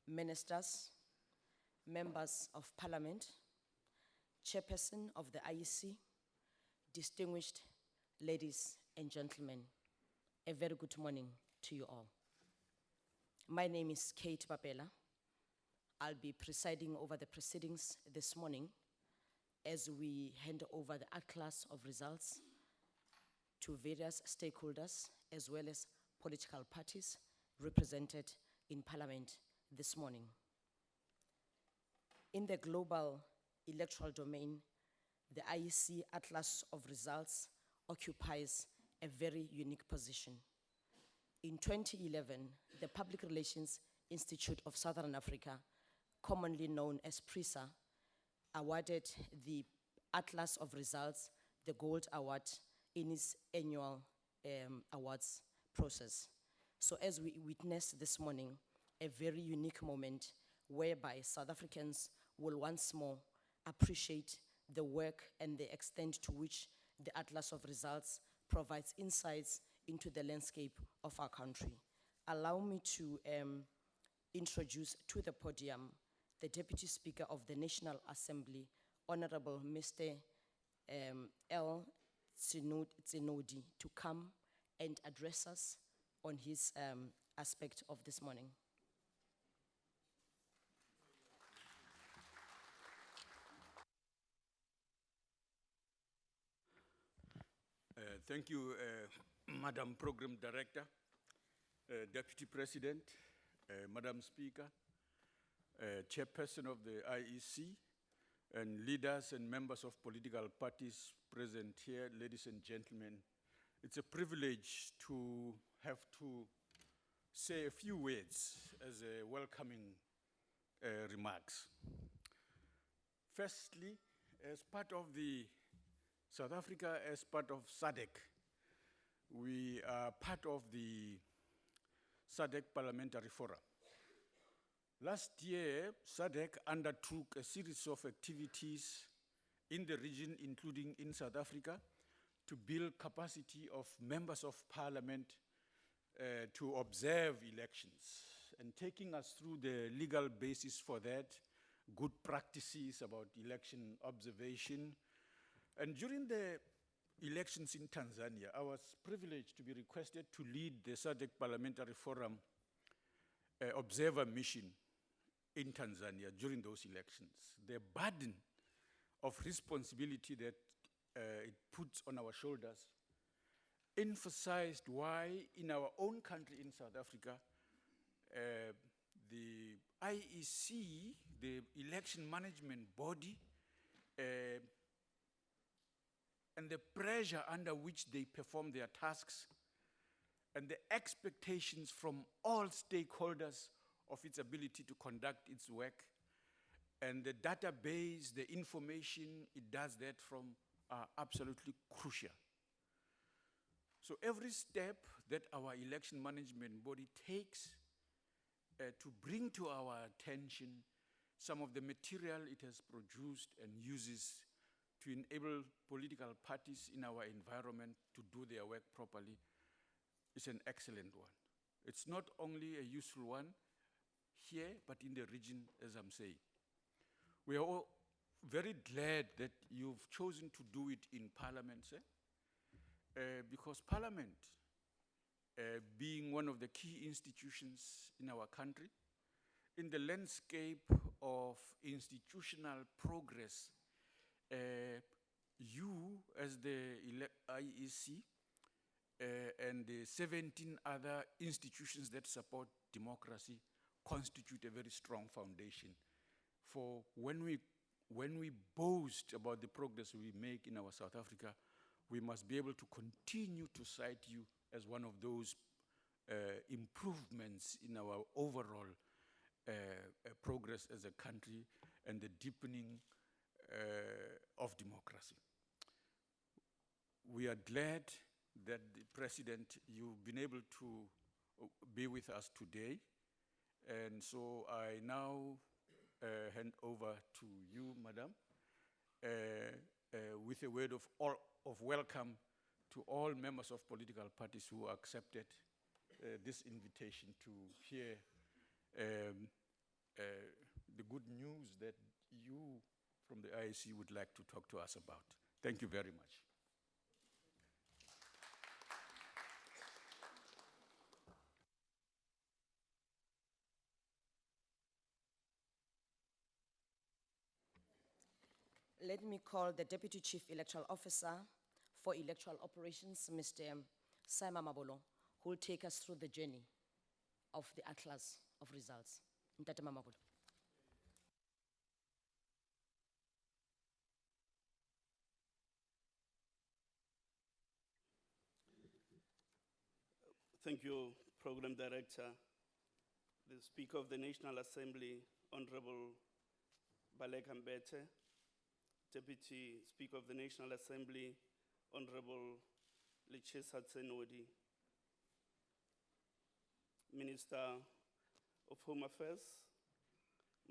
ministers, members of parliament, chairperson of the IEC, distinguished ladies and gentlemen, a very good morning to you all. My name is Kate Babela. I'll be presiding over the proceedings this morning as we hand over the atlas of results to various stakeholders as well as political parties represented in Parliament this morning. In the global electoral domain, the IEC Atlas of Results occupies a very unique position. In 2011, the Public Relations Institute of Southern Africa, commonly known as PRISA, awarded the Atlas of Results the Gold Award in its annual awards process. So as we witness this morning, a very unique moment whereby South Africans will once more appreciate the work and the extent to which the Atlas of Results provides insights into the landscape of our country. Allow me to introduce to the podium the Deputy Speaker of the National Assembly, Honorable Mr. L. Tsinodi, to come and address us on his aspect of this morning. Thank you, Madam Program Director, Deputy President, Madam Speaker, Chairperson of the IEC, and leaders and members of political parties present here, ladies and gentlemen. It's a privilege to have to say a few words as a welcoming remarks. Firstly, as part of the South Africa, as part of SADC, we are part of the SADC Parliamentary Forum. Last year, SADC undertook a series of activities in the region, including in South Africa, to build capacity of members of parliament to observe elections, and taking us through the legal basis for that, good practices about election observation. And during the elections in Tanzania, I was privileged to be requested to lead the SADC Parliamentary Forum observer mission in Tanzania during those elections. The burden of responsibility that it puts on our shoulders emphasized why in our own country in South Africa, the IEC, the election management body, and the pressure under which they perform their tasks, and the expectations from all stakeholders of its ability to conduct its work, and the database, the information it does that from, are absolutely crucial. So every step that our election management body takes to bring to our attention some of the material it has produced and uses to enable political parties in our environment to do their work properly is an excellent one. It's not only a useful one here, but in the region, as I'm saying. We are all very glad that you've chosen to do it in Parliament, sir, because Parliament, being one of the key institutions in our country, in the landscape of institutional progress, you, as the IEC, and the 17 other institutions that support democracy constitute a very strong foundation for when we boast about the progress we make in our South Africa, we must be able to continue to cite you as one of those improvements in our overall progress as a country and the deepening of democracy. We are glad that the President, you've been able to be with us today. And so I now hand over to you, Madam, with a word of welcome to all members of political parties who accepted this invitation to hear the good news that you from the IEC would like to talk to us about. Thank you very much. Let me call the Deputy Chief Electoral Officer for Electoral Operations, Mr. Simon Mabolo, who will take us through the journey of the Atlas of Results. Ntate Mamabolo. Thank you, Program Director, the Speaker of the National Assembly, Honorable Baleka Mbete, Deputy Speaker of the National Assembly, Honorable Lechesa Tsenodi, Minister of Home Affairs,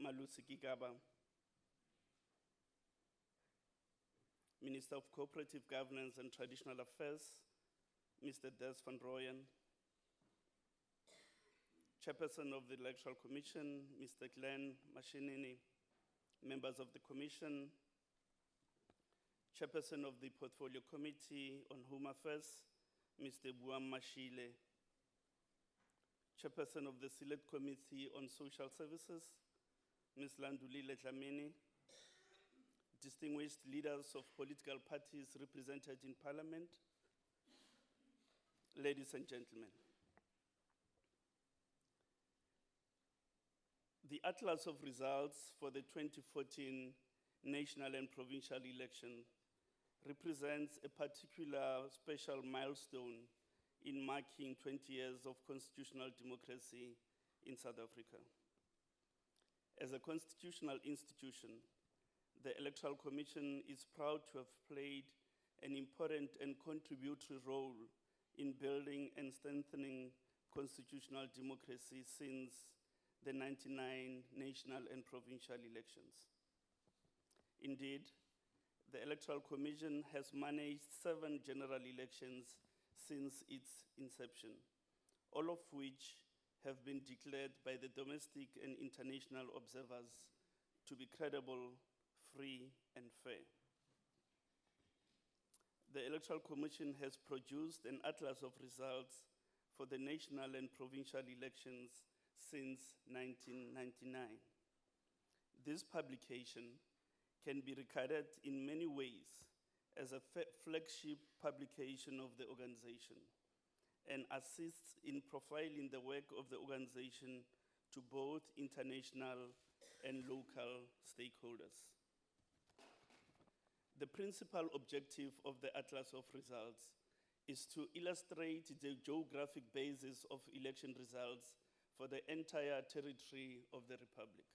Malusi Gigaba, Minister of Cooperative Governance and Traditional Affairs, Mr. Des van Rooyen, Chairperson of the Electoral Commission, Mr. Glenn Mashinini, members of the Commission, Chairperson of the Portfolio Committee on Home Affairs, Mr. Buam Mashile, Chairperson of the Select Committee on Social Services, Ms. Landulile Dlamini, distinguished leaders of political parties represented in Parliament, ladies and gentlemen. The Atlas of Results for the 2014 national and provincial election represents a particular special milestone in marking 20 years of constitutional democracy in South Africa. As a constitutional institution, the Electoral Commission is proud to have played an important and contributory role in building and strengthening constitutional democracy since the 99 national and provincial elections. Indeed, the Electoral Commission has managed 7 general elections since its inception, all of which have been declared by the domestic and international observers to be credible, free, and fair. The Electoral Commission has produced an atlas of results for the national and provincial elections since 1999. This publication can be regarded in many ways as a flagship publication of the organization and assists in profiling the work of the organization to both international and local stakeholders. The principal objective of the Atlas of Results is to illustrate the geographic basis of election results for the entire territory of the Republic.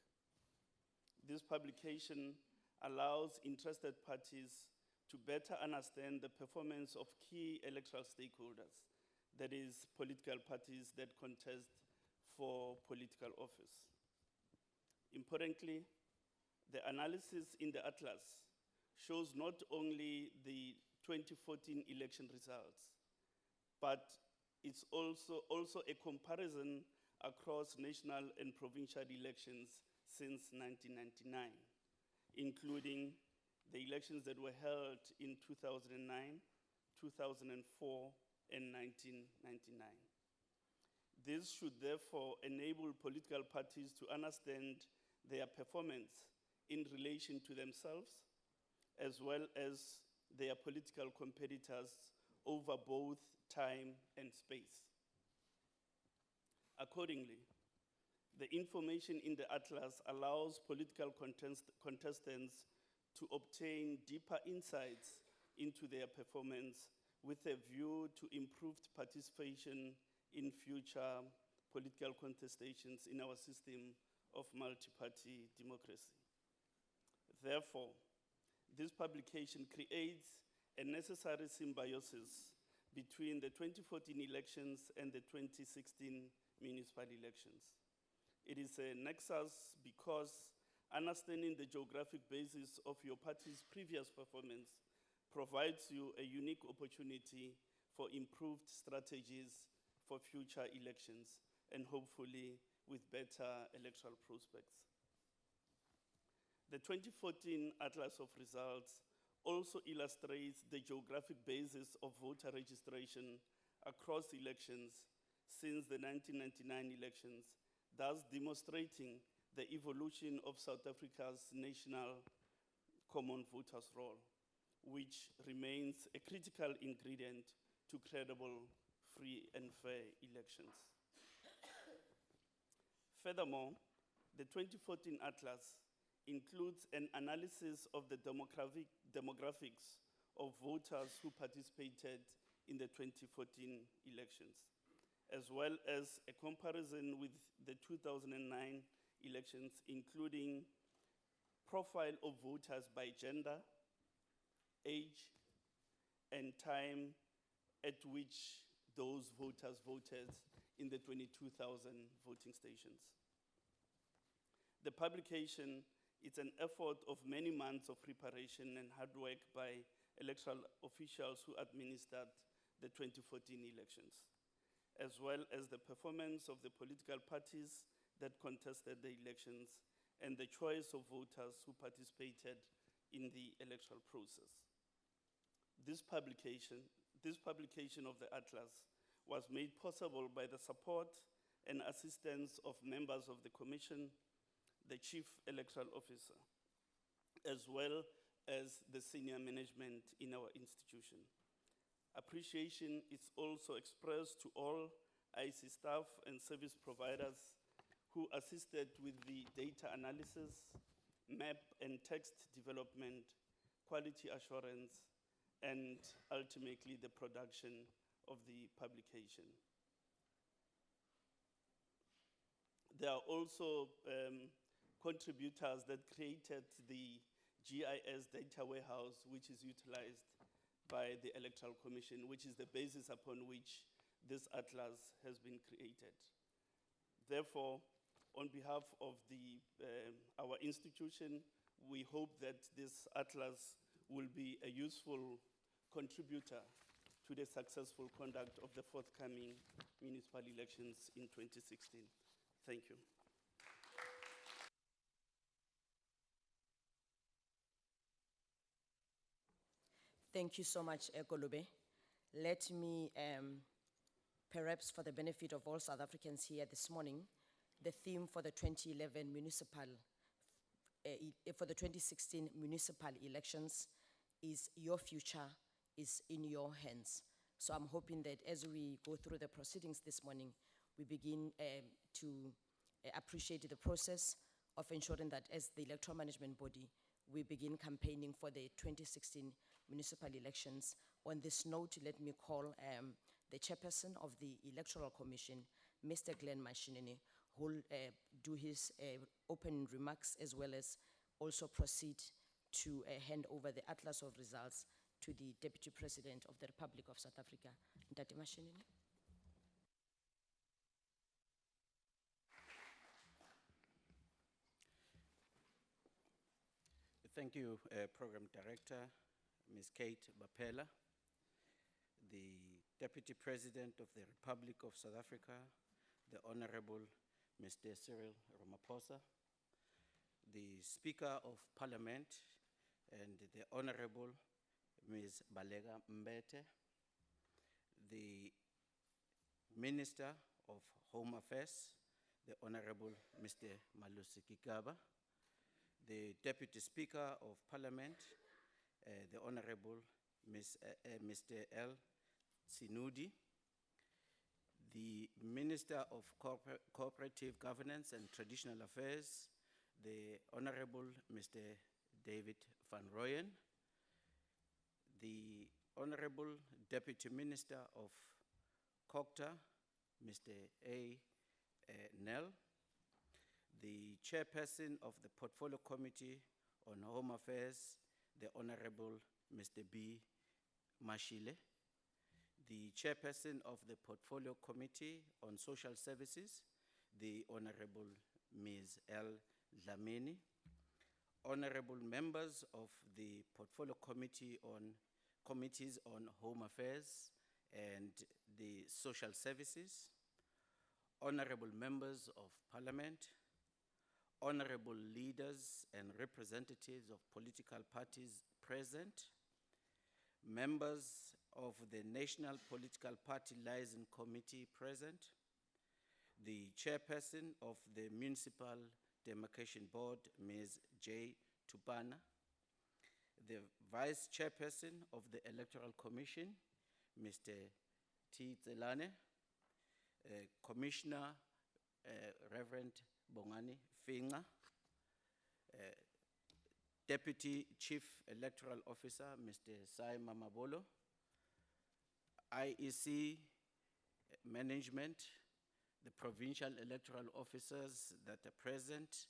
This publication allows interested parties to better understand the performance of key electoral stakeholders, that is, political parties that contest for political office. Importantly, the analysis in the Atlas shows not only the 2014 election results, but it's also a comparison across national and provincial elections since 1999, including the elections that were held in 2009, 2004, and 1999. This should therefore enable political parties to understand their performance in relation to themselves, as well as their political competitors over both time and space. Accordingly, the information in the Atlas allows political contestants to obtain deeper insights into their performance with a view to improved participation in future political contestations in our system of multi-party democracy. Therefore, this publication creates a necessary symbiosis between the 2014 elections and the 2016 municipal elections. It is a nexus because understanding the geographic basis of your party's previous performance provides you a unique opportunity for improved strategies for future elections and hopefully with better electoral prospects. The 2014 Atlas of Results also illustrates the geographic basis of voter registration across elections since the 1999 elections, thus demonstrating the evolution of South Africa's national common voters role, which remains a critical ingredient to credible, free and fair elections. Furthermore, the 2014 Atlas includes an analysis of the demographics of voters who participated in the 2014 elections, as well as a comparison with the 2009 elections, including profile of voters by gender, age, and time at which those voters voted in the 22,000 voting stations. The publication is an effort of many months of preparation and hard work by electoral officials who administered the 2014 elections, as well as the performance of the political parties that contested the elections and the choice of voters who participated in the electoral process. This publication of the Atlas was made possible by the support and assistance of members of the Commission, the Chief Electoral Officer, as well as the senior management in our institution. Appreciation is also expressed to all IEC staff and service providers who assisted with the data analysis, map and text development, quality assurance, and ultimately the production of the publication. There are also contributors that created the GIS data warehouse, which is utilized by the Electoral Commission, which is the basis upon which this atlas has been created. Therefore, on behalf of our institution, we hope that this atlas will be a useful contributor to the successful conduct of the forthcoming municipal elections in 2016. Thank you. Thank you so much, Kolube. Let me, perhaps for the benefit of all South Africans here this morning, the theme for the 2011 municipal, for the 2016 municipal elections is "Your future is in your hands." So I'm hoping that as we go through the proceedings this morning, we begin to appreciate the process of ensuring that as the electoral management body, we begin campaigning for the 2016 municipal elections. On this note, let me call the chairperson of the Electoral Commission, Mr. Glenn Mashinini, who will do his opening remarks as well as also proceed to hand over the Atlas of Results to the Deputy President of the Republic of South Africa, Ntate Mashinini. Thank you, Program Director, Ms. Kate Bapela, the Deputy President of the Republic of South Africa, the Honorable Mr. Cyril Ramaphosa, the Speaker of Parliament, and the Honorable Ms. Balega Mbete, the Minister of Home Affairs, the Honorable Mr. Malusi Kigaba, the Deputy Speaker of Parliament, the Honorable Mr. L. Sinudi, the Minister of Cooperative Governance and Traditional Affairs, the Honorable Mr. David Van Rooyen, the Honorable Deputy Minister of COGTA, Mr. A. Nell, the Chairperson of the Portfolio Committee on Home Affairs, the Honorable Mr. B. Mashile, the Chairperson of the Portfolio Committee on Social Services, the Honorable Ms. L. Dlamini, Honorable members of the Portfolio Committees on Home Affairs and the Social Services, honorable members of parliament, honorable leaders and representatives of political parties present, members of the National Political Party Liaison Committee present, the chairperson of the Municipal Demarcation Board, Ms. J. Tupana, the vice chairperson of the Electoral Commission, Mr. T. Tselane, Commissioner Reverend Bongani Finga, Deputy Chief Electoral Officer, Mr. Sai Mamabolo, IEC management, the provincial electoral officers that are present,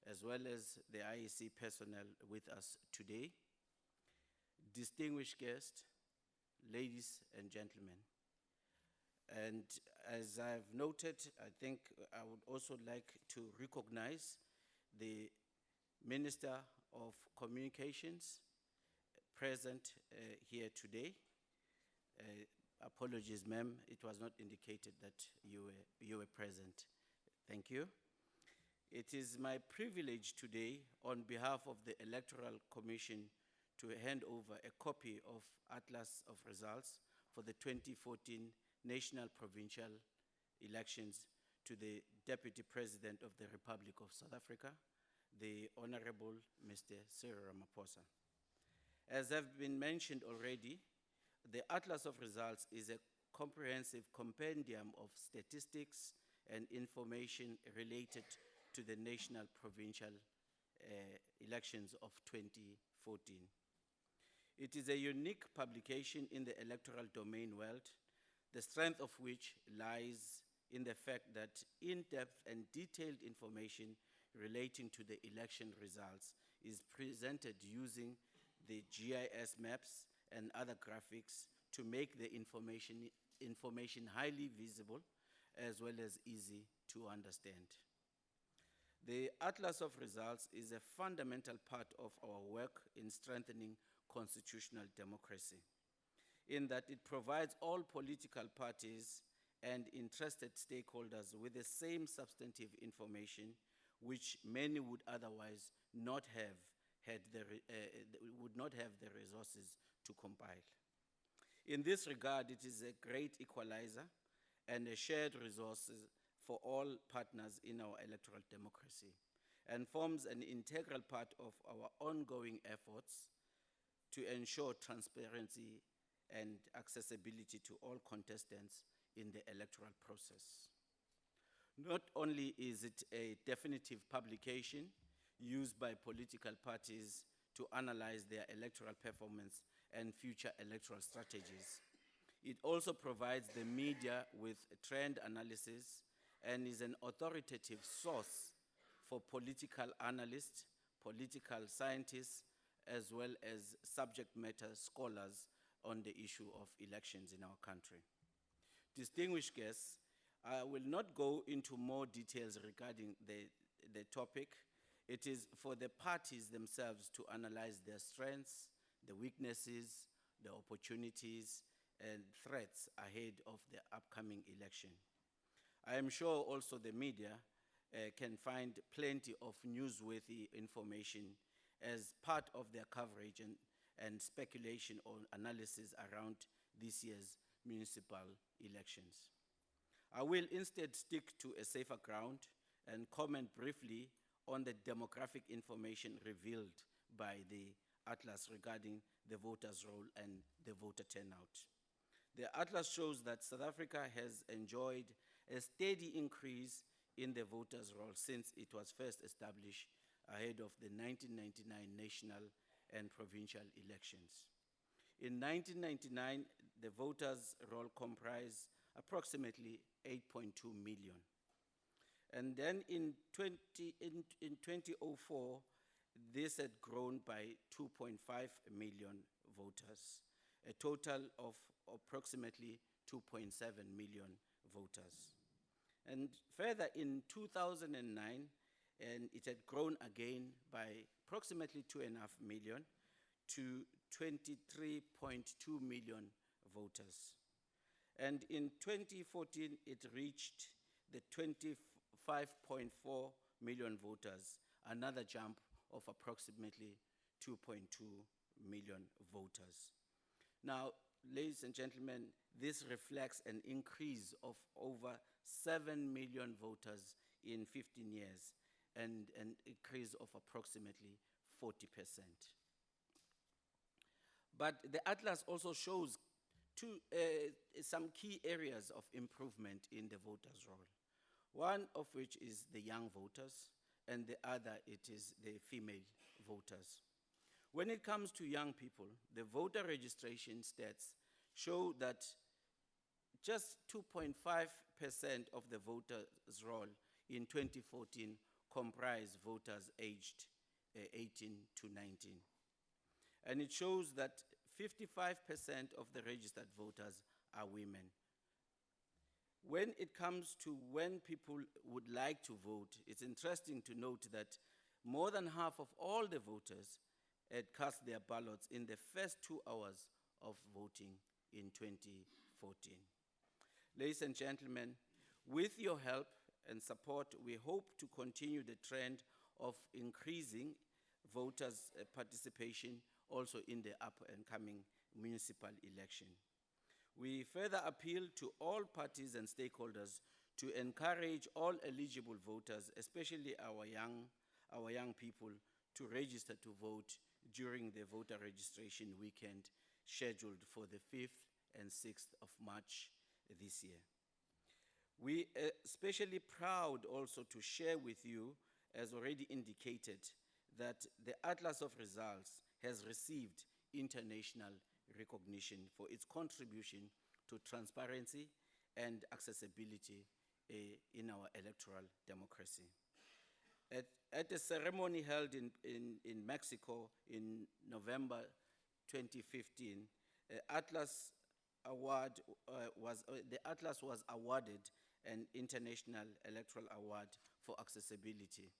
as well as the IEC personnel with us today, distinguished guests, ladies and gentlemen. And as I've noted, I think I would also like to recognize the Minister of Communications present here today. Apologies, ma'am, it was not indicated that you were present. Thank you. It is my privilege today, on behalf of the Electoral Commission, to hand over a copy of Atlas of Results for the 2014 National Provincial Elections to the Deputy President of the Republic of South Africa, the Honorable Mr. Cyril Ramaphosa. As have been mentioned already, the Atlas of Results is a comprehensive compendium of statistics and information related to the national provincial elections of 2014. It is a unique publication in the electoral domain world, the strength of which lies in the fact that in-depth and detailed information relating to the election results is presented using the GIS maps and other graphics to make the information highly visible as well as easy to understand. The Atlas of Results is a fundamental part of our work in strengthening constitutional democracy, in that it provides all political parties and interested stakeholders with the same substantive information which many would otherwise not have had would not have the resources to compile. In this regard, it is a great equalizer and a shared resource for all partners in our electoral democracy, and forms an integral part of our ongoing efforts to ensure transparency and accessibility to all contestants in the electoral process. Not only is it a definitive publication used by political parties to analyze their electoral performance and future electoral strategies, it also provides the media with trend analysis and is an authoritative source for political analysts, political scientists, as well as subject matter scholars on the issue of elections in our country. Distinguished guests, I will not go into more details regarding the topic. It is for the parties themselves to analyze their strengths, the weaknesses, the opportunities, and threats ahead of the upcoming election. I am sure also the media can find plenty of newsworthy information as part of their coverage and speculation or analysis around this year's municipal elections. I will instead stick to a safer ground and comment briefly on the demographic information revealed by the Atlas regarding the voters' roll and the voter turnout. The Atlas shows that South Africa has enjoyed a steady increase in the voters' roll since it was first established ahead of the 1999 national and provincial elections. In 1999, the voters' roll comprised approximately 8.2 million. And then in 2004, this had grown by 2.5 million voters, a total of approximately 2.7 million voters. And further in 2009, and it had grown again by approximately 2.5 million to 23.2 million voters. And in 2014, it reached the 25.4 million voters, another jump of approximately 2.2 million voters. Now, ladies and gentlemen, this reflects an increase of over 7 million voters in 15 years and an increase of approximately 40%. But the Atlas also shows some key areas of improvement in the voters' role. One of which is the young voters, and the other it is the female voters. When it comes to young people, the voter registration stats show that just 2.5% of the voters' roll in 2014 comprise voters aged 18 to 19. And it shows that 55% of the registered voters are women. When it comes to when people would like to vote, it's interesting to note that more than half of all the voters had cast their ballots in the first 2 hours of voting in 2014. Ladies and gentlemen, with your help and support, we hope to continue the trend of increasing voters' participation also in the up and coming municipal election. We further appeal to all parties and stakeholders to encourage all eligible voters, especially our young people, to register to vote during the voter registration weekend scheduled for the 5th and 6th of March this year. We are especially proud also to share with you, as already indicated, that the Atlas of Results has received international recognition for its contribution to transparency and accessibility in our electoral democracy. At a ceremony held in Mexico in November 2015, the Atlas was awarded an International Electoral Award for Accessibility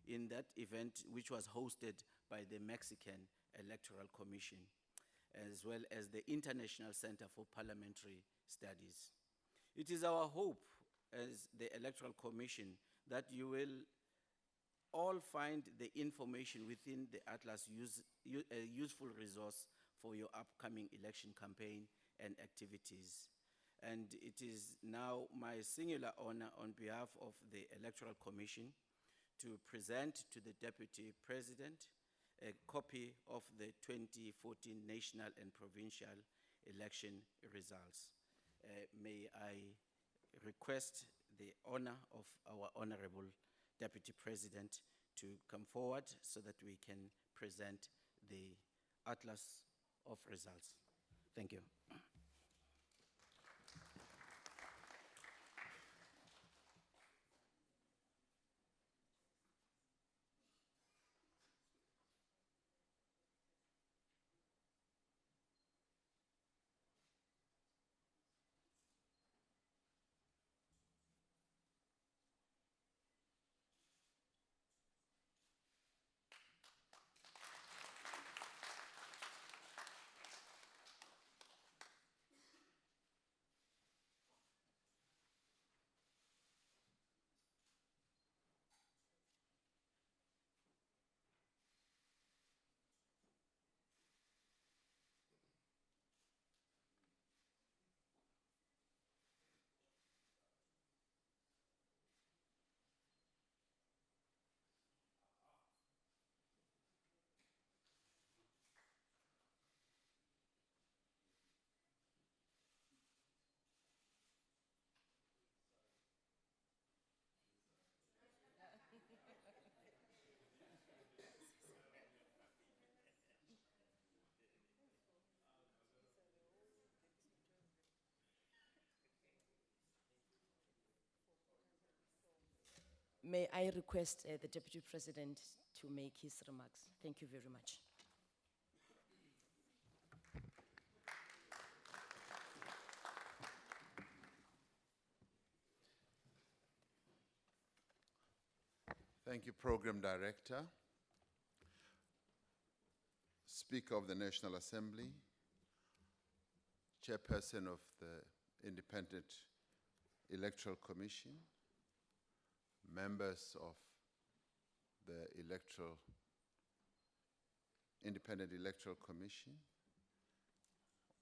in that event, which was hosted by the Mexican Electoral Commission, as well as the International Center for Parliamentary Studies. It is our hope as the Electoral Commission that you will all find the information within the Atlas a useful resource for your upcoming election campaign and activities. And it is now my singular honor on behalf of the Electoral Commission to present to the Deputy President a copy of the 2014 national and provincial election results. May I request the honor of our Honorable Deputy President to come forward so that we can present the Atlas of Results. Thank you. May I request the Deputy President to make his remarks? Thank you very much. Thank you, Program Director, Speaker of the National Assembly, Chairperson of the Independent Electoral Commission, members of the Independent Electoral Commission,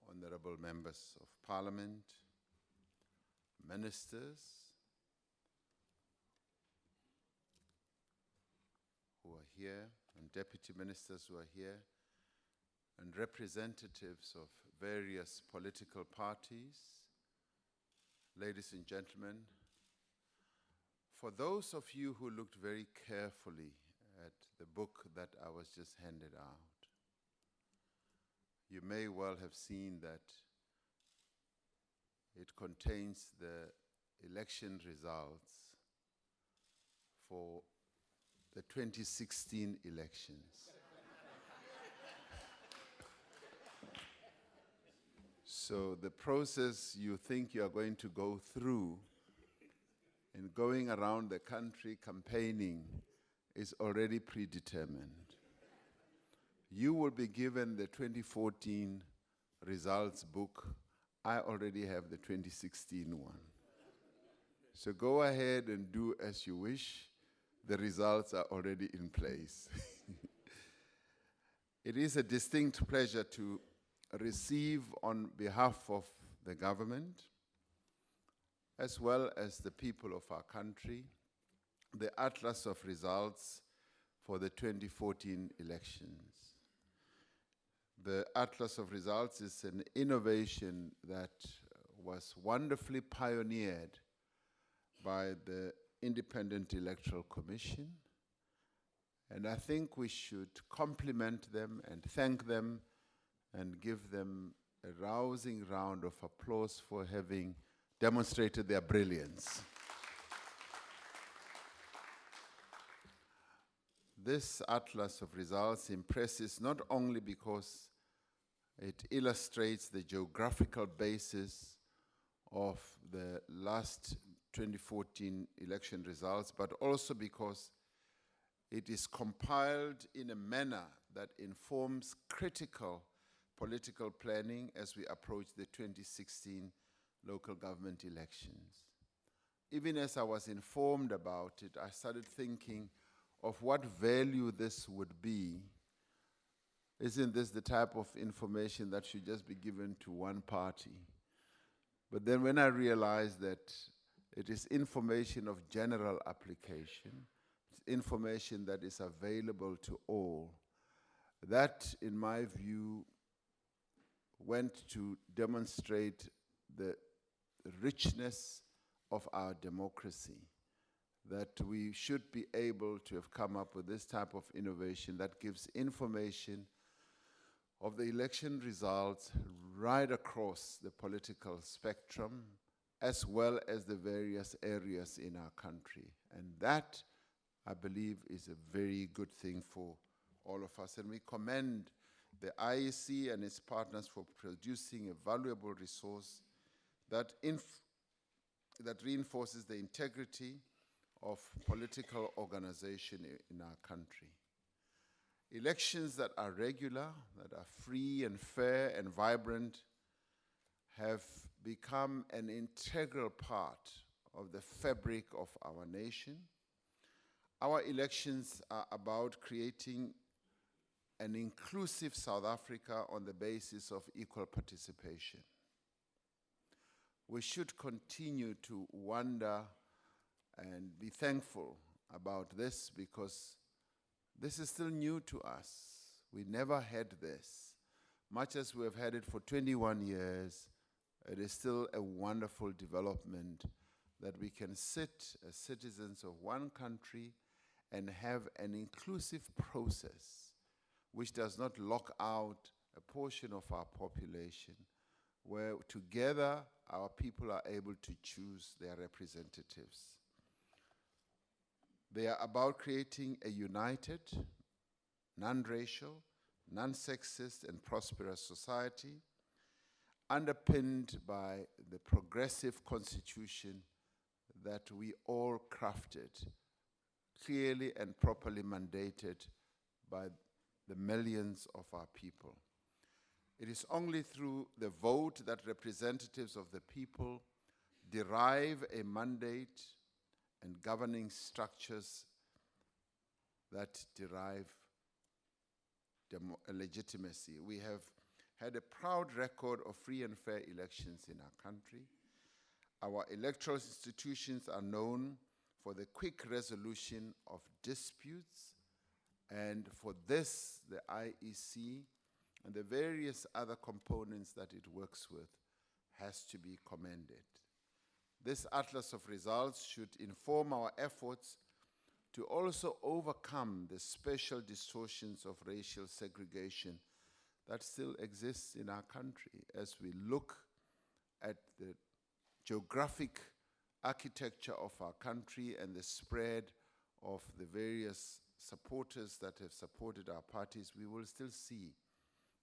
honorable members of parliament, ministers who are here, and deputy ministers who are here, and representatives of various political parties, ladies and gentlemen, for those of you who looked very carefully at the book that I was just handed out, you may well have seen that it contains the election results for the 2016 elections. So the process you think you are going to go through in going around the country campaigning is already predetermined. You will be given the 2014 results book. I already have the 2016 one. So go ahead and do as you wish. The results are already in place. It is a distinct pleasure to receive on behalf of the government, as well as the people of our country, the Atlas of Results for the 2014 elections. The Atlas of Results is an innovation that was wonderfully pioneered by the Independent Electoral Commission, and I think we should compliment them and thank them and give them a rousing round of applause for having demonstrated their brilliance. This Atlas of Results impresses not only because it illustrates the geographical basis of the last 2014 election results, but also because it is compiled in a manner that informs critical political planning as we approach the 2016 local government elections. Even as I was informed about it, I started thinking of what value this would be. Isn't this the type of information that should just be given to one party? But then when I realized that it is information of general application, it's information that is available to all, that, in my view, went to demonstrate the richness of our democracy, that we should be able to have come up with this type of innovation that gives information of the election results right across the political spectrum, as well as the various areas in our country. And that, I believe, is a very good thing for all of us. And we commend the IEC and its partners for producing a valuable resource that reinforces the integrity of political organization in our country. Elections that are regular, that are free and fair and vibrant, have become an integral part of the fabric of our nation. Our elections are about creating an inclusive South Africa on the basis of equal participation. We should continue to wonder and be thankful about this, because this is still new to us. We never had this. Much as we have had it for 21 years, it is still a wonderful development that we can sit as citizens of one country and have an inclusive process which does not lock out a portion of our population, where together our people are able to choose their representatives. They are about creating a united, non-racial, non-sexist, and prosperous society, underpinned by the progressive constitution that we all crafted, clearly and properly mandated by the millions of our people. It is only through the vote that representatives of the people derive a mandate and governing structures that derive legitimacy. We have had a proud record of free and fair elections in our country. Our electoral institutions are known for the quick resolution of disputes, and for this, the IEC and the various other components that it works with has to be commended. This atlas of results should inform our efforts to also overcome the special distortions of racial segregation that still exists in our country as we look at the geographic architecture of our country and the spread of the various supporters that have supported our parties. We will still see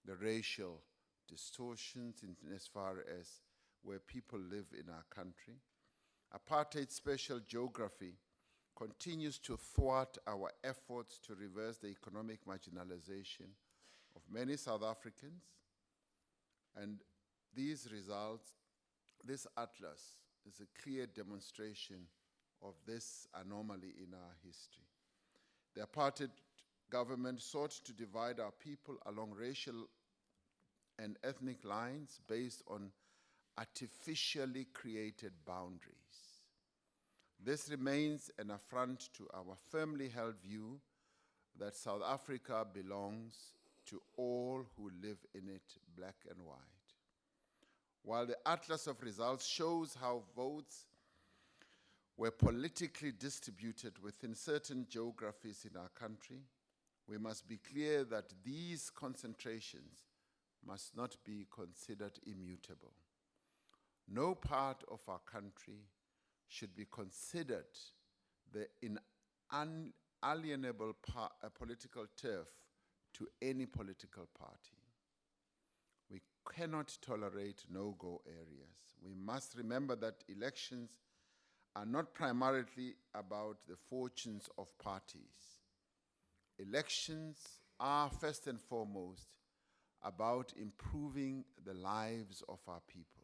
the racial distortions in as far as where people live in our country. Apartheid's special geography continues to thwart our efforts to reverse the economic marginalization of many South Africans. And these results, this atlas, is a clear demonstration of this anomaly in our history. The apartheid government sought to divide our people along racial and ethnic lines based on artificially created boundaries. This remains an affront to our firmly held view that South Africa belongs to all who live in it, black and white. While the Atlas of Results shows how votes were politically distributed within certain geographies in our country, we must be clear that these concentrations must not be considered immutable. No part of our country should be considered the inalienable political turf to any political party. We cannot tolerate no-go areas. We must remember that elections are not primarily about the fortunes of parties. Elections are first and foremost about improving the lives of our people.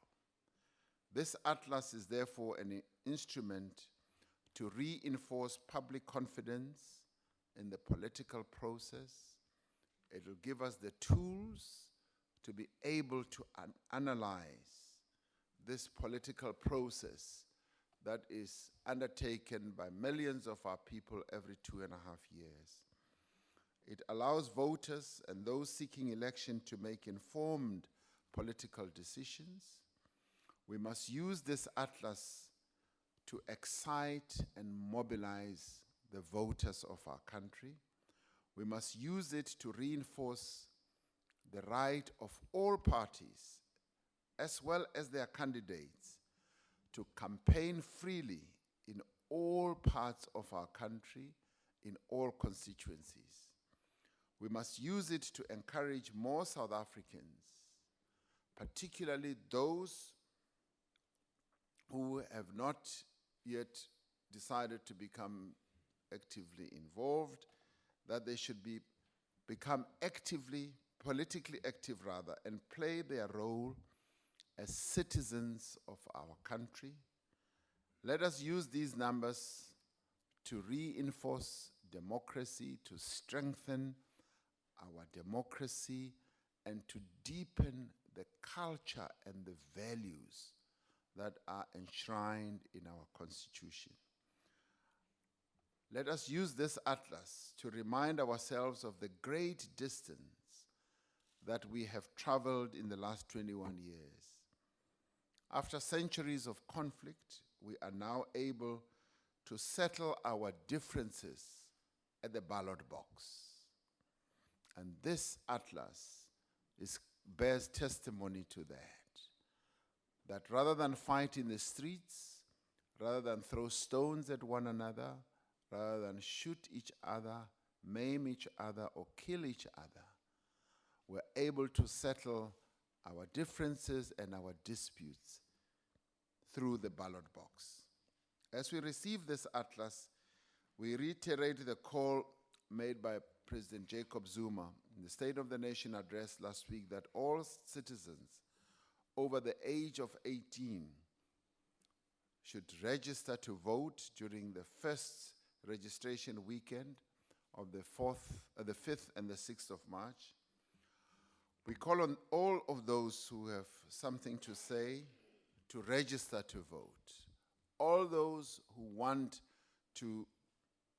This atlas is therefore an instrument to reinforce public confidence in the political process. It will give us the tools to be able to analyze this political process that is undertaken by millions of our people every 2.5 years. It allows voters and those seeking election to make informed political decisions. We must use this atlas to excite and mobilize the voters of our country. We must use it to reinforce the right of all parties, as well as their candidates, to campaign freely in all parts of our country, in all constituencies. We must use it to encourage more South Africans, particularly those who have not yet decided to become actively involved, that they should become politically active rather, and play their role as citizens of our country. Let us use these numbers to reinforce democracy, to strengthen our democracy, and to deepen the culture and the values that are enshrined in our Constitution. Let us use this atlas to remind ourselves of the great distance that we have traveled in the last 21 years. After centuries of conflict, we are now able to settle our differences at the ballot box. And this atlas bears testimony to that rather than fight in the streets, rather than throw stones at one another, rather than shoot each other, maim each other, or kill each other, we're able to settle our differences and our disputes through the ballot box. As we receive this atlas, we reiterate the call made by President Jacob Zuma in the State of the Nation address last week that all citizens over the age of 18 should register to vote during the first registration weekend of the 5th and the 6th of March. We call on all of those who have something to say to register to vote. All those who want to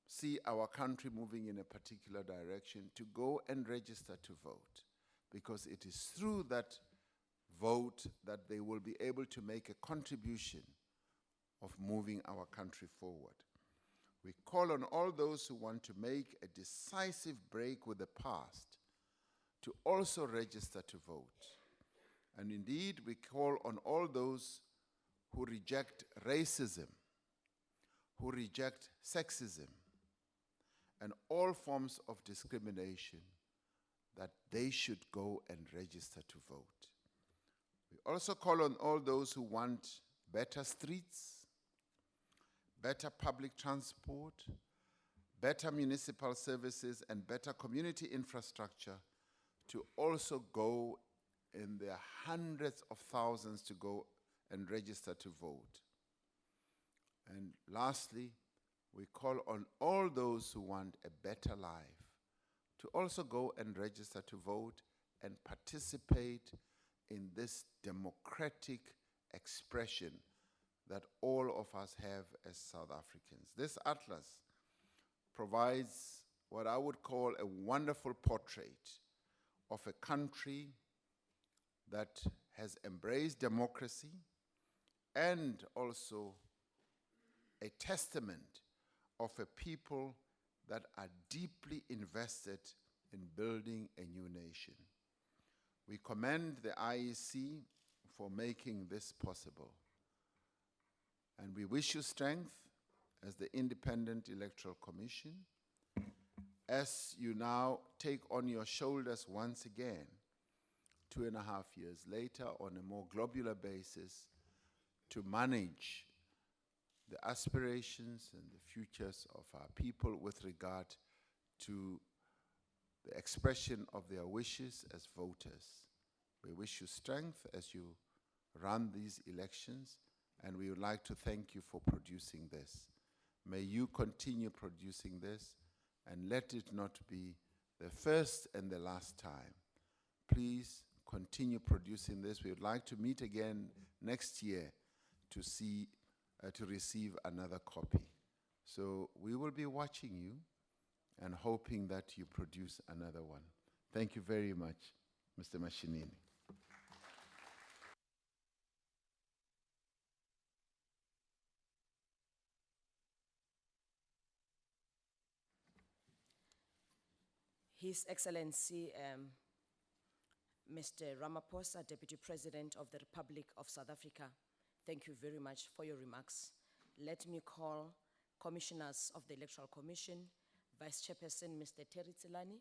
see our country moving in a particular direction to go and register to vote, because it is through that vote that they will be able to make a contribution of moving our country forward. We call on all those who want to make a decisive break with the past to also register to vote. And indeed, we call on all those who reject racism, who reject sexism, and all forms of discrimination, that they should go and register to vote. We also call on all those who want better streets, better public transport, better municipal services, and better community infrastructure to also go in their hundreds of thousands to go and register to vote. And lastly, we call on all those who want a better life to also go and register to vote and participate in this democratic expression that all of us have as South Africans. This atlas provides what I would call a wonderful portrait of a country that has embraced democracy, and also a testament of a people that are deeply invested in building a new nation. We commend the IEC for making this possible. And we wish you strength as the Independent Electoral Commission, as you now take on your shoulders once again, 2.5 years later, on a more globular basis, to manage the aspirations and the futures of our people with regard to the expression of their wishes as voters. We wish you strength as you run these elections, and we would like to thank you for producing this. May you continue producing this, and let it not be the first and the last time. Please continue producing this. We would like to meet again next year to see, to receive another copy. So we will be watching you and hoping that you produce another one. Thank you very much, Mr. Mashinini. His Excellency, Mr. Ramaphosa, Deputy President of the Republic of South Africa, thank you very much for your remarks. Let me call Commissioners of the Electoral Commission, Vice Chairperson, Mr. Terry Tsilani,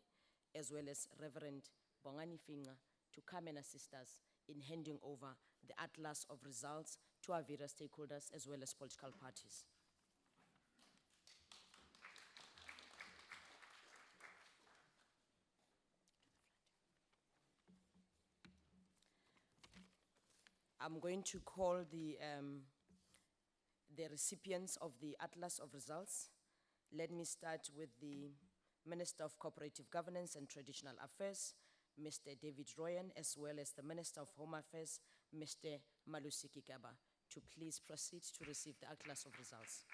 as well as Reverend Bongani Finga, to come and assist us in handing over the Atlas of Results to our various stakeholders as well as political parties. I'm going to call the recipients of the Atlas of Results. Let me start with the Minister of Cooperative Governance and Traditional Affairs, Mr. David Royan, as well as the Minister of Home Affairs, Mr. Malusi Kigaba, to please proceed to receive the Atlas of Results.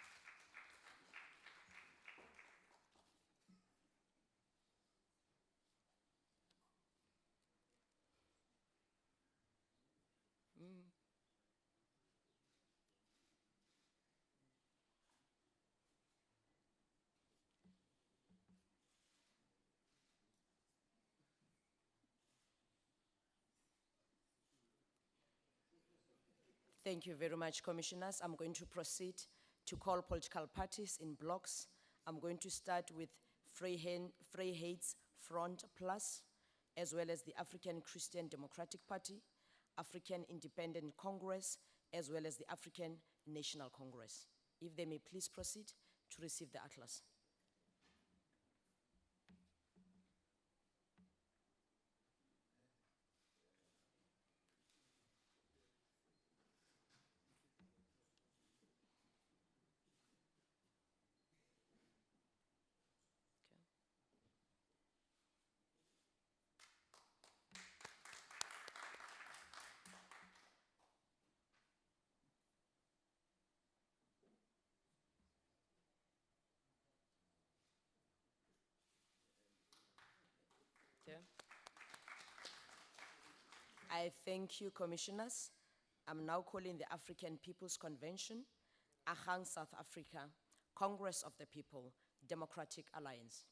Thank you very much, Commissioners. I'm going to proceed to call political parties in blocks. I'm going to start with Vryheids Front Plus, as well as the African Christian Democratic Party, African Independent Congress, as well as the African National Congress. If they may please proceed to receive the Atlas. I thank you, commissioners. I'm now calling the African People's Convention, Ahang, South Africa, Congress of the People, Democratic Alliance.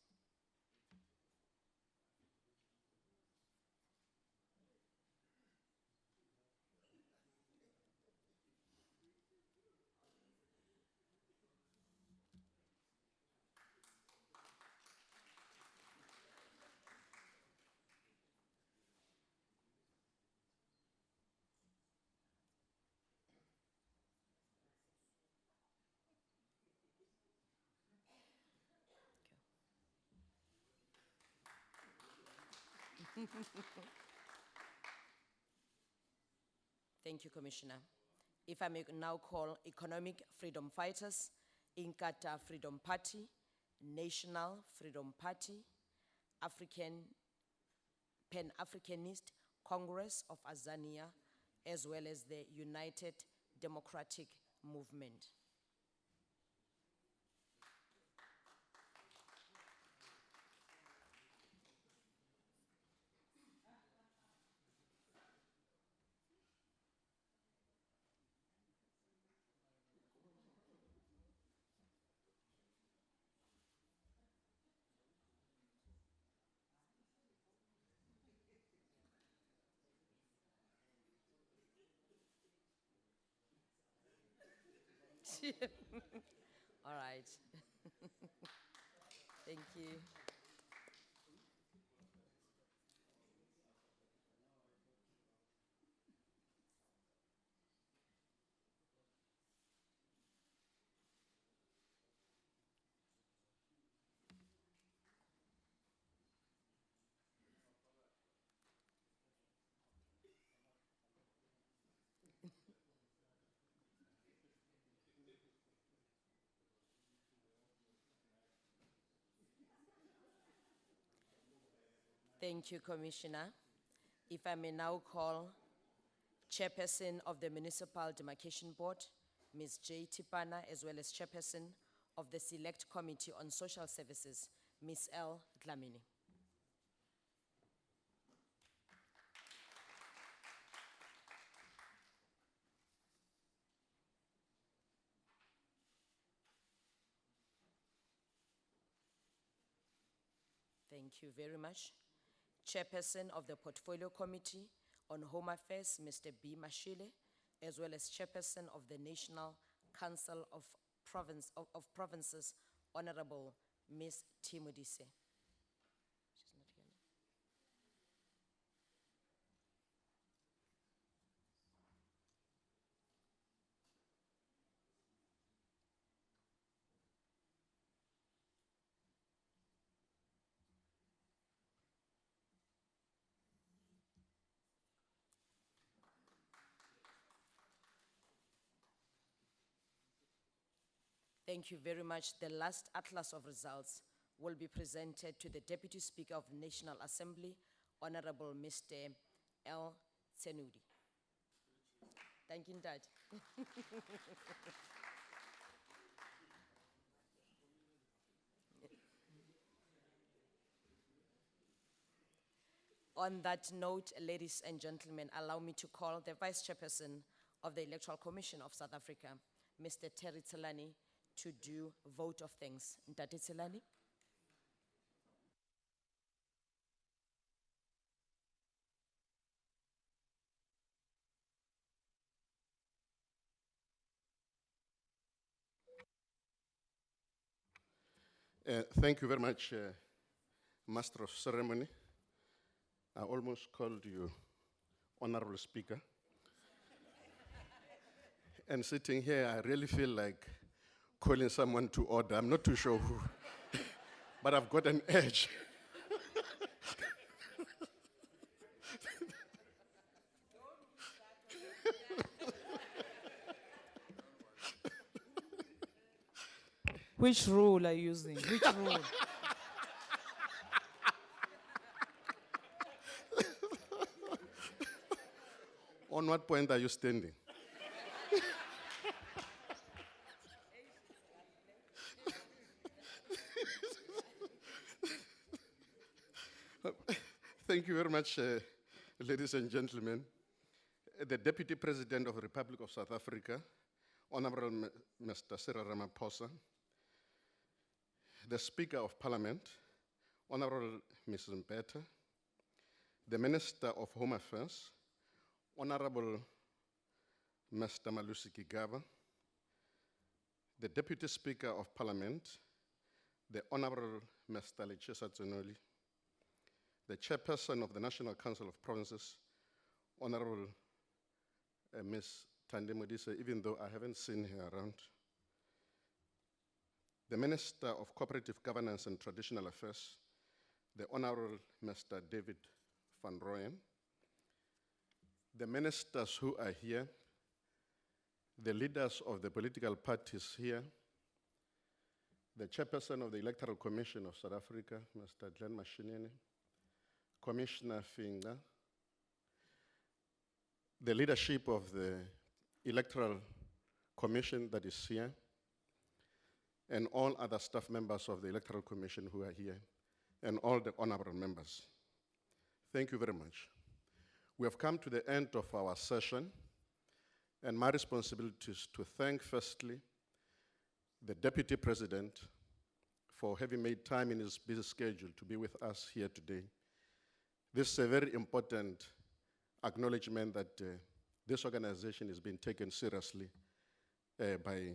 Thank you, Commissioner. If I may now call Economic Freedom Fighters, Inkatha Freedom Party, National Freedom Party, Pan-Africanist Congress of Azania, as well as the United Democratic Movement. All right. Thank you. Thank you, Commissioner. If I may now call Chairperson of the Municipal Demarcation Board, Ms. J. Tipana, as well as Chairperson of the Select Committee on Social Services, Ms. L. Dlamini. Thank you very much. Chairperson of the Portfolio Committee on Home Affairs, Mr. B. Mashile, as well as Chairperson of the National Council of Provinces, Honorable Ms. Timodise. She's not here now. Thank you very much. The last atlas of results will be presented to the Deputy Speaker of the National Assembly, Honorable Mr. L. Tsenudi. Thank you, Dad. On that note, ladies and gentlemen, allow me to call the Vice Chairperson of the Electoral Commission of South Africa, Mr. Terry Tselane, to do vote of thanks. Ntate Tselane. Thank you very much, Master of Ceremony. I almost called you Honorable Speaker. And sitting here, I really feel like calling someone to order. I'm not too sure who, but I've got an edge. Which rule are you using? Which rule? On what point are you standing? Thank you very much, ladies and gentlemen. the Deputy President of the Republic of South Africa, Honorable Mr. Cyril Ramaphosa, the Speaker of Parliament, Honorable Ms. Mbeta, the Minister of Home Affairs, Honorable Mr. Malusi Gigaba, the Deputy Speaker of Parliament, the Honorable Mr. Lechesa Tsenoli, the Chairperson of the National Council of Provinces, Honorable Ms. Thandi Modise, even though I haven't seen her around, the Minister of Cooperative Governance and Traditional Affairs, the Honorable Mr. David van Rooyen, the ministers who are here, the leaders of the political parties here, the Chairperson of the Electoral Commission of South Africa, Mr. Glenn Mashinini, Commissioner Finga, the leadership of the Electoral Commission that is here, and all other staff members of the Electoral Commission who are here, and all the honorable members. Thank you very much. We have come to the end of our session, and my responsibility is to thank firstly the Deputy President for having made time in his busy schedule to be with us here today. This is a very important acknowledgement that this organization is being taken seriously by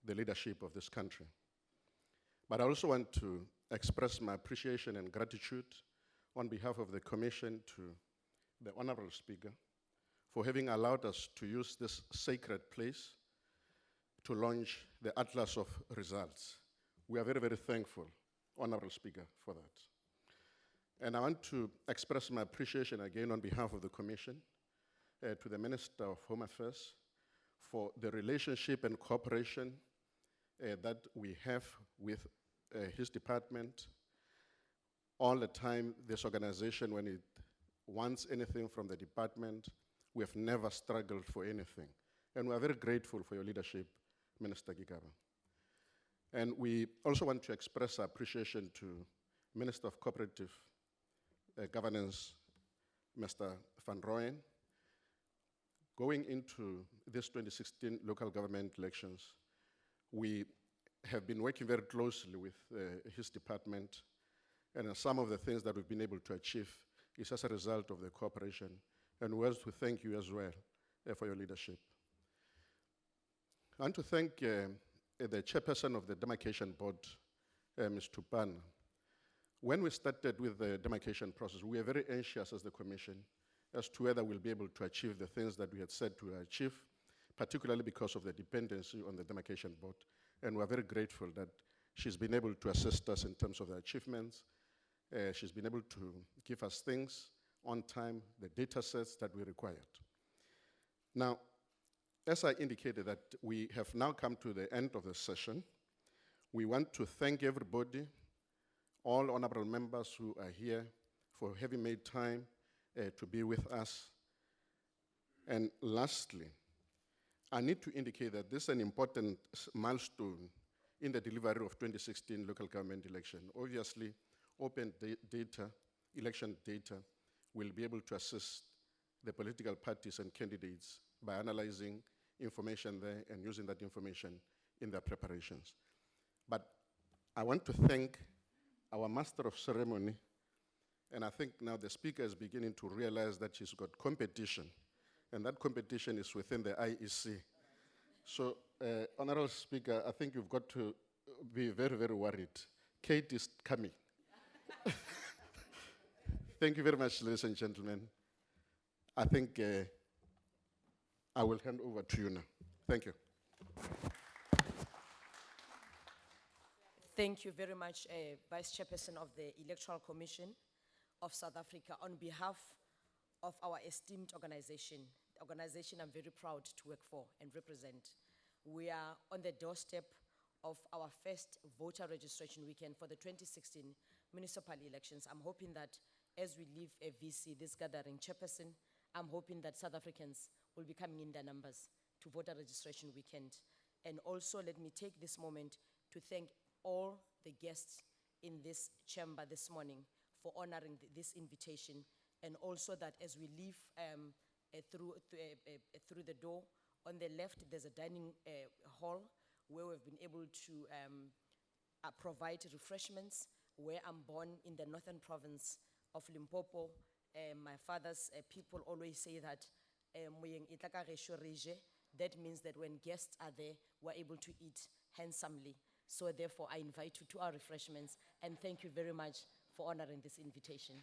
the leadership of this country. But I also want to express my appreciation and gratitude on behalf of the Commission to the Honorable Speaker for having allowed us to use this sacred place to launch the Atlas of Results. We are very, very thankful, Honorable Speaker, for that. And I want to express my appreciation again on behalf of the Commission to the Minister of Home Affairs for the relationship and cooperation that we have with his department. All the time, this organization, when it wants anything from the department, we have never struggled for anything. And we are very grateful for your leadership, Minister Gigaba. And we also want to express our appreciation to Minister of Cooperative Governance, Mr. van Rooyen. Going into this 2016 local government elections, we have been working very closely with his department, and some of the things that we've been able to achieve is as a result of the cooperation. And we want to thank you as well for your leadership. I want to thank the Chairperson of the Demarcation Board, Ms. Tupan. When we started with the demarcation process, we were very anxious as the Commission as to whether we'll be able to achieve the things that we had said to achieve, particularly because of the dependency on the Demarcation Board. And we're very grateful that she's been able to assist us in terms of the achievements. She's been able to give us things on time, the data sets that we required. Now, as I indicated that we have now come to the end of the session, we want to thank everybody, all honorable members who are here for having made time to be with us. And lastly, I need to indicate that this is an important milestone in the delivery of 2016 local government election. Obviously, open data, election data, will be able to assist the political parties and candidates by analyzing information there and using that information in their preparations. But I want to thank our Master of Ceremony, and I think now the Speaker is beginning to realize that she's got competition, and that competition is within the IEC. So, Honorable Speaker, I think you've got to be very, very worried. Kate is coming. Thank you very much, ladies and gentlemen. I think I will hand over to you now. Thank you. Thank you very much, Vice Chairperson of the Electoral Commission of South Africa. On behalf of our esteemed organization, the organization I'm very proud to work for and represent, we are on the doorstep of our first voter registration weekend for the 2016 municipal elections. I'm hoping that as we leave a VC, this gathering chairperson, I'm hoping that South Africans will be coming in their numbers to voter registration weekend. And also let me take this moment to thank all the guests in this chamber this morning for honoring this invitation. And also that as we leave through the door. On the left, there's a dining hall where we've been able to provide refreshments. Where I'm born in the northern province of Limpopo, my father's people always say that moyeng e tla ka gešo re je. That means that when guests are there, we're able to eat handsomely. So therefore, I invite you to our refreshments, and thank you very much for honoring this invitation.